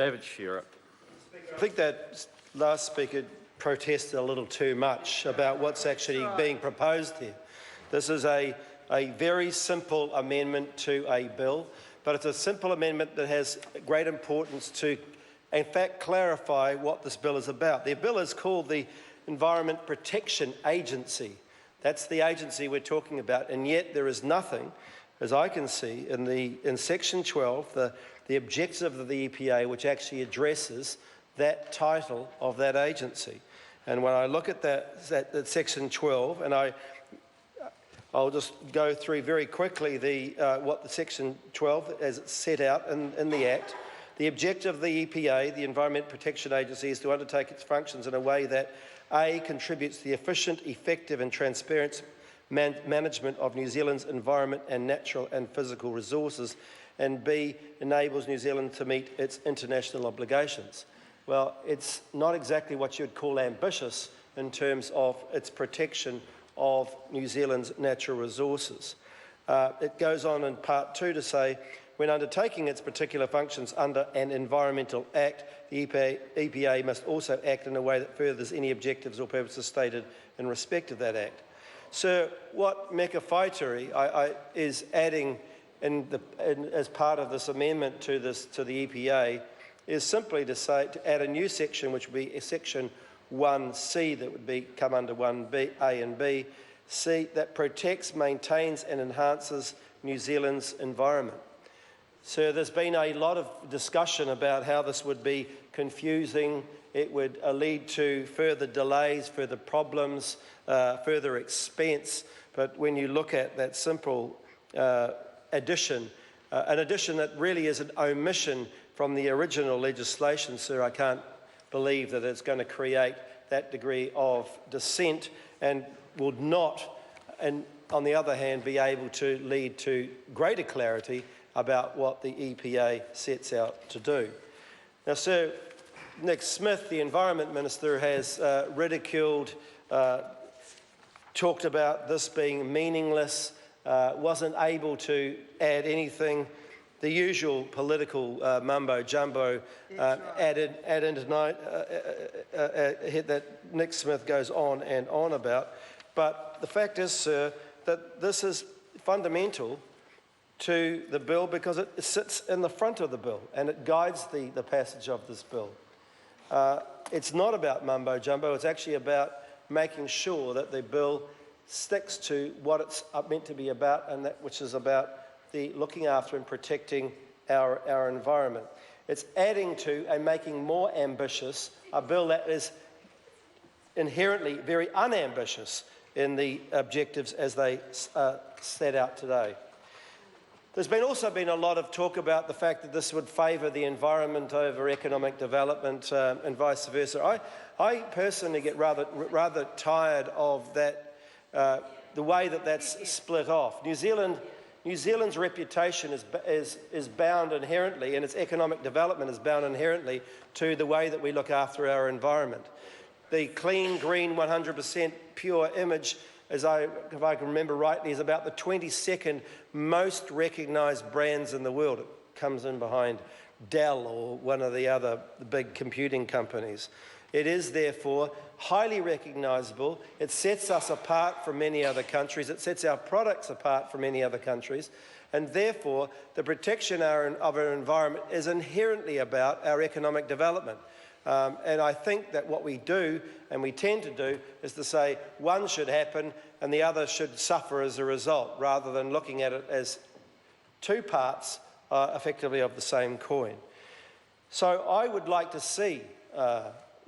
David Shearer. I think that last speaker protested a little too much about what's actually being proposed here. This is a very simple amendment to a bill, but it's a simple amendment that has great importance to, in fact, clarify what this bill is about. The bill is called the Environment Protection Agency. That's the agency we're talking about, and yet there is nothing, as I can see, in Section 12, the objective of the EPA, which actually addresses that title of that agency. And when I look at that Section 12, and I'll just go through very quickly what the Section 12, as it's set out in the Act. The objective of the EPA, the Environment Protection Agency, is to undertake its functions in a way that A, contributes to the efficient, effective and transparent management of New Zealand's environment and natural and physical resources, and B, enables New Zealand to meet its international obligations. Well, it's not exactly what you would call ambitious in terms of its protection of New Zealand's natural resources. It goes on in Part 2 to say, when undertaking its particular functions under an environmental act, the EPA must also act in a way that furthers any objectives or purposes stated in respect of that act. So what Meka Whaitiri is adding as part of this amendment to the EPA is simply to add a new section, which would be Section 1C, that would come under 1B, A and B, C, that protects, maintains and enhances New Zealand's environment. So there's been a lot of discussion about how this would be confusing. It would lead to further delays, further problems, further expense. But when you look at that simple addition, an addition that really is an omission from the original legislation, sir, I can't believe that it's going to create that degree of dissent and would not, and on the other hand, be able to lead to greater clarity about what the EPA sets out to do. Now, Sir Nick Smith, the Environment Minister, has ridiculed, talked about this being meaningless, wasn't able to add anything. The usual political mumbo-jumbo added tonight that Nick Smith goes on and on about. But the fact is, sir, that this is fundamental to the bill because it sits in the front of the bill and it guides the passage of this bill. It's not about mumbo-jumbo, it's actually about making sure that the bill sticks to what it's meant to be about, and that which is about the looking after and protecting our environment. It's adding to and making more ambitious a bill that is inherently very unambitious in the objectives as they set out today. There's also been a lot of talk about the fact that this would favour the environment over economic development and vice versa. I personally get rather tired of that, the way that that's split off. New Zealand's reputation is bound inherently, and its economic development is bound inherently to the way that we look after our environment. The clean, green, 100% pure image, if I can remember rightly, is about the 22nd most recognised brands in the world. It comes in behind Dell or one of the other big computing companies. It is therefore highly recognisable. It sets us apart from many other countries. It sets our products apart from many other countries. And therefore, the protection of our environment is inherently about our economic development. And I think that what we do, and we tend to do, is to say one should happen and the other should suffer as a result, rather than looking at it as two parts effectively of the same coin. So I would like to see,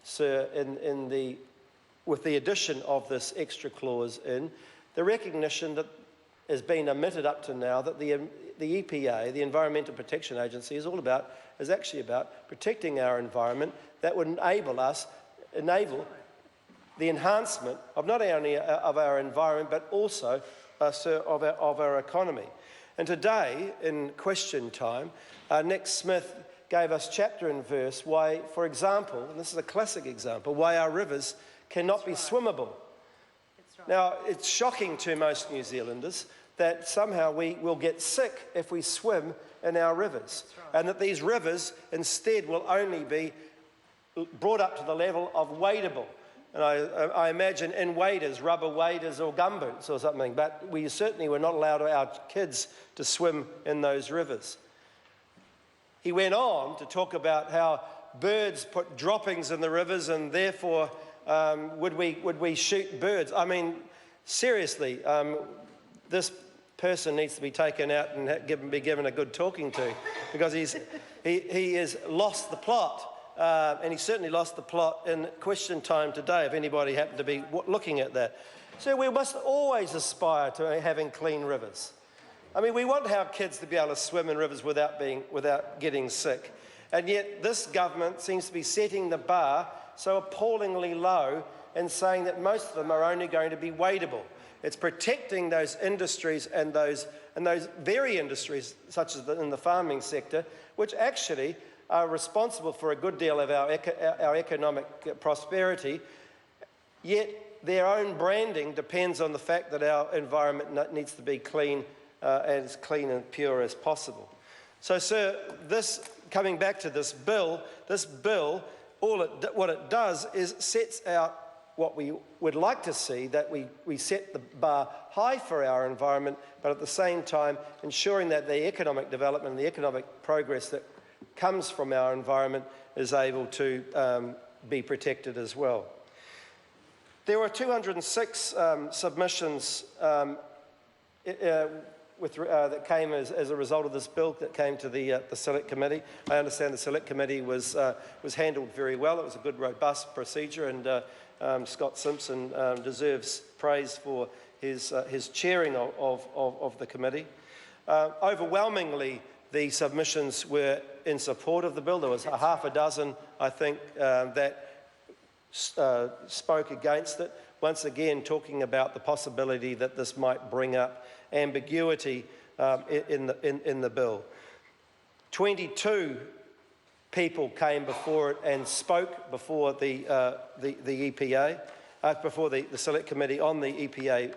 sir, with the addition of this extra clause in, the recognition that has been omitted up to now that the EPA, the Environmental Protection Agency, is actually about protecting our environment. That would enable the enhancement of not only of our environment but also, sir, of our economy. And today, in question time, Nick Smith gave us chapter and verse why, for example, and this is a classic example, why our rivers cannot be swimmable. Now, it's shocking to most New Zealanders that somehow we will get sick if we swim in our rivers, and that these rivers instead will only be brought up to the level of wadable. And I imagine in waders, rubber waders or gumboots or something, but we certainly were not allowed our kids to swim in those rivers. He went on to talk about how birds put droppings in the rivers, and therefore would we shoot birds? I mean, seriously, this person needs to be taken out and be given a good talking to, because he has lost the plot. And he certainly lost the plot in question time today, if anybody happened to be looking at that. So we must always aspire to having clean rivers. I mean, we want our kids to be able to swim in rivers without getting sick. And yet this government seems to be setting the bar so appallingly low and saying that most of them are only going to be wadable. It's protecting those industries and those very industries, such as in the farming sector, which actually are responsible for a good deal of our economic prosperity, yet their own branding depends on the fact that our environment needs to be clean, as clean and pure as possible. So, sir, coming back to this bill, what it does is sets out what we would like to see, that we set the bar high for our environment, but at the same time ensuring that the economic development and the economic progress that comes from our environment is able to be protected as well. There were 206 submissions that came as a result of this bill that came to the Select Committee. I understand the Select Committee was handled very well. It was a good, robust procedure, and Scott Simpson deserves praise for his chairing of the committee. Overwhelmingly, the submissions were in support of the bill. There was a half a dozen, I think, that spoke against it, once again talking about the possibility that this might bring up ambiguity in the bill. 22 people came before it and spoke before the EPA, before the Select Committee on the EPA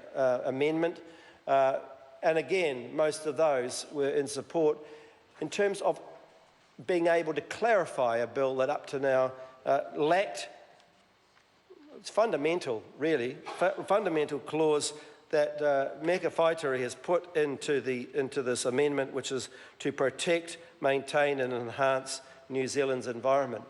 amendment. And again, most of those were in support in terms of being able to clarify a bill that up to now lacked, it's fundamental, really, fundamental clause that Meka Whaitiri has put into this amendment, which is to protect, maintain and enhance New Zealand's environment.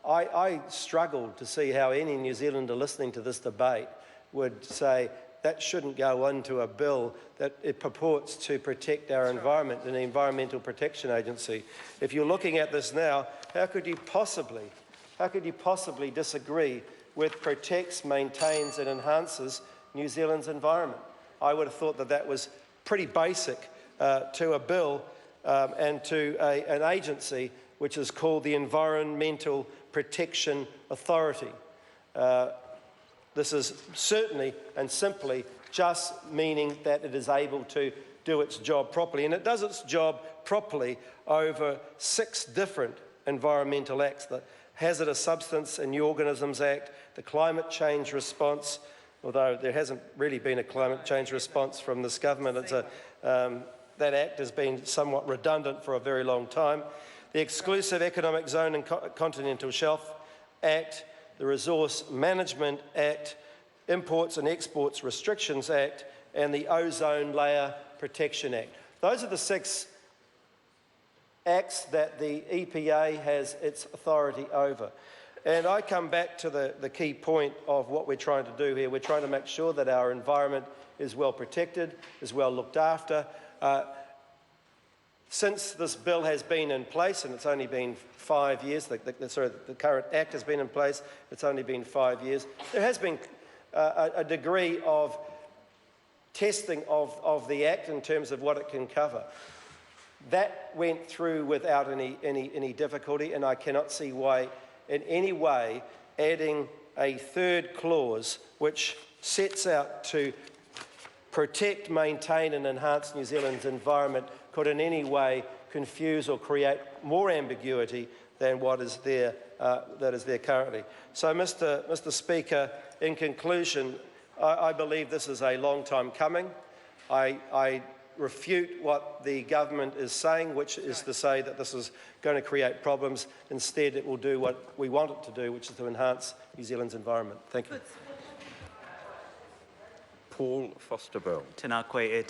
I struggled to see how any New Zealander listening to this debate would say that shouldn't go into a bill that it purports to protect our environment and the Environmental Protection Agency. If you're looking at this now, how could you possibly disagree with protects, maintains and enhances New Zealand's environment? I would have thought that that was pretty basic to a bill and to an agency which is called the Environmental Protection Authority. This is certainly and simply just meaning that it is able to do its job properly. And it does its job properly over 6 different environmental acts: the Hazardous Substance and New Organisms Act, the Climate Change Response, although there hasn't really been a climate change response from this government. That act has been somewhat redundant for a very long time. The Exclusive Economic Zone and Continental Shelf Act, the Resource Management Act, Imports and Exports Restrictions Act, and the Ozone Layer Protection Act. Those are the 6 acts that the EPA has its authority over. And I come back to the key point of what we're trying to do here. We're trying to make sure that our environment is well protected, is well looked after. Since this bill has been in place, and it's only been 5 years, the current act has been in place, it's only been 5 years, there has been a degree of testing of the act in terms of what it can cover. That went through without any difficulty, and I cannot see why, in any way, adding a 3rd clause which sets out to protect, maintain and enhance New Zealand's environment could in any way confuse or create more ambiguity than what is there, that is there currently. So, Mr. Speaker, in conclusion, I believe this is a long time coming. I refute what the government is saying, which is to say that this is going to create problems. Instead, it will do what we want it to do, which is to enhance New Zealand's environment. Thank you. Paul Foster-Bell. Tēnā koe e